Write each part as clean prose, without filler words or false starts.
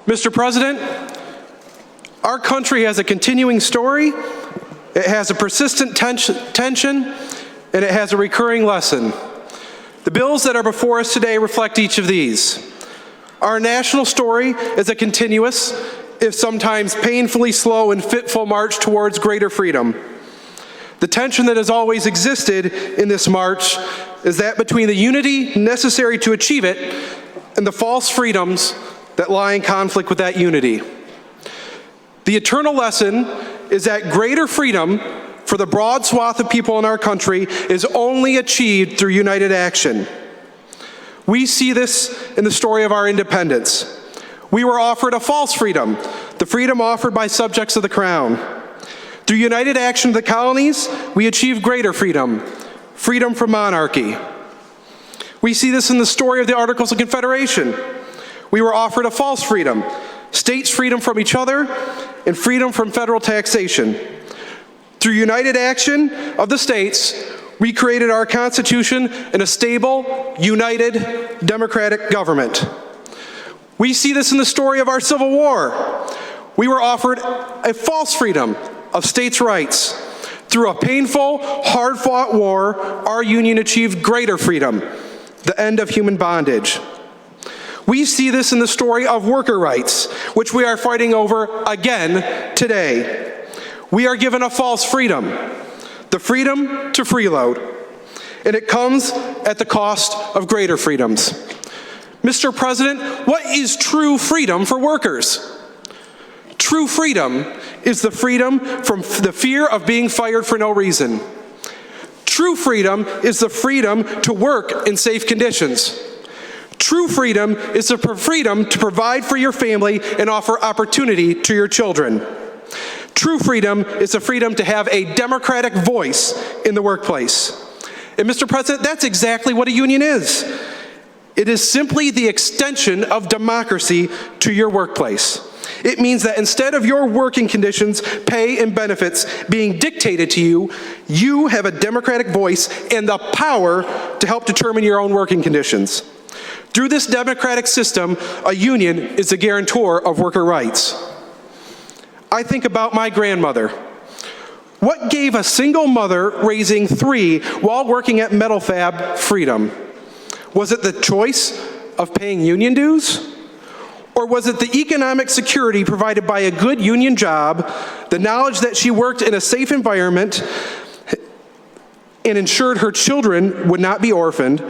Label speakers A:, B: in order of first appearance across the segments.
A: Mr. President, our country has a continuing story, it has a persistent tension, and it has a recurring lesson. The bills that are before us today reflect each of these. Our national story is a continuous, if sometimes painfully slow and fitful march towards greater freedom. The tension that has always existed in this march is that between the unity necessary to achieve it and the false freedoms that lie in conflict with that unity. The eternal lesson is that greater freedom for the broad swath of people in our country is only achieved through united action. We see this in the story of our independence. We were offered a false freedom, the freedom offered by subjects of the crown. Through united action of the colonies, we achieved greater freedom, freedom from monarchy. We see this in the story of the Articles of Confederation. We were offered a false freedom, states' freedom from each other, and freedom from federal taxation. Through united action of the states, we created our Constitution and a stable, united, democratic government. We see this in the story of our Civil War. We were offered a false freedom of states' rights. Through a painful, hard-fought war, our Union achieved greater freedom, the end of human bondage. We see this in the story of worker rights, which we are fighting over again today. We are given a false freedom, the freedom to freeload, and it comes at the cost of greater freedoms. Mr. President, what is true freedom for workers? True freedom is the freedom from the fear of being fired for no reason. True freedom is the freedom to work in safe conditions. True freedom is the freedom to provide for your family and offer opportunity to your children. True freedom is the freedom to have a democratic voice in the workplace. And Mr. President, that's exactly what a union is. It is simply the extension of democracy to your workplace. It means that instead of your working conditions, pay, and benefits being dictated to you, you have a democratic voice and the power to help determine your own working conditions. Through this democratic system, a union is the guarantor of worker rights. I think about my grandmother. What gave a single mother raising 3 while working at Metal Fab freedom? Was it the choice of paying union dues? Or was it the economic security provided by a good union job, the knowledge that she worked in a safe environment and ensured her children would not be orphaned?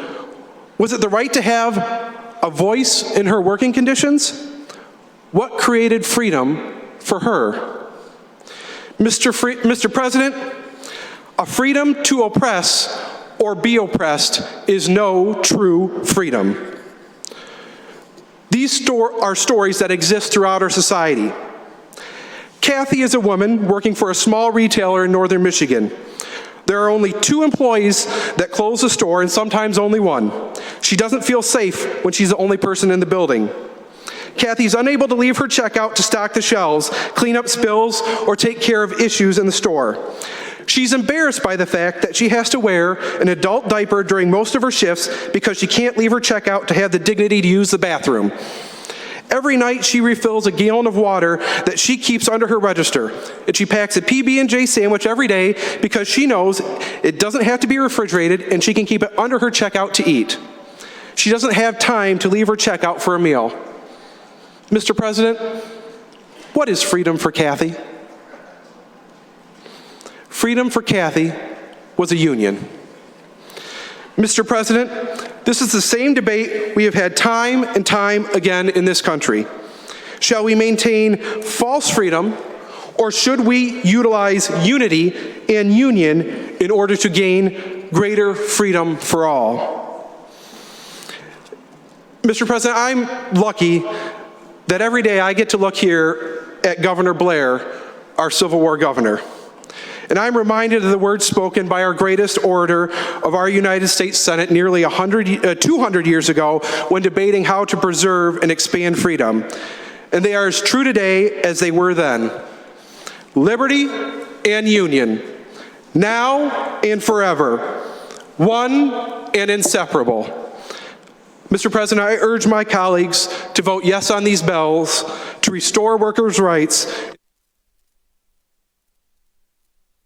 A: Was it the right to have a voice in her working conditions? What created freedom for her? Mr. President, a freedom to oppress or be oppressed is no true freedom. These are stories that exist throughout our society. Kathy is a woman working for a small retailer in northern Michigan. There are only 2 employees that close the store and sometimes only 1. She doesn't feel safe when she's the only person in the building. Kathy's unable to leave her checkout to stock the shelves, clean up spills, or take care of issues in the store. She's embarrassed by the fact that she has to wear an adult diaper during most of her shifts because she can't leave her checkout to have the dignity to use the bathroom. Every night she refills a gallon of water that she keeps under her register, and she packs a PB&J sandwich every day because she knows it doesn't have to be refrigerated and she can keep it under her checkout to eat. She doesn't have time to leave her checkout for a meal. Mr. President, what is freedom for Kathy? Freedom for Kathy was a union. Mr. President, this is the same debate we have had time and time again in this country. Shall we maintain false freedom, or should we utilize unity and union in order to gain greater freedom for all? Mr. President, I'm lucky that every day I get to look here at Governor Blair, our Civil War governor. And I'm reminded of the words spoken by our greatest orator of our United States Senate nearly 200 years ago when debating how to preserve and expand freedom. And they are as true today as they were then. Liberty and union, now and forever, one and inseparable. Mr. President, I urge my colleagues to vote yes on these bills to restore workers' rights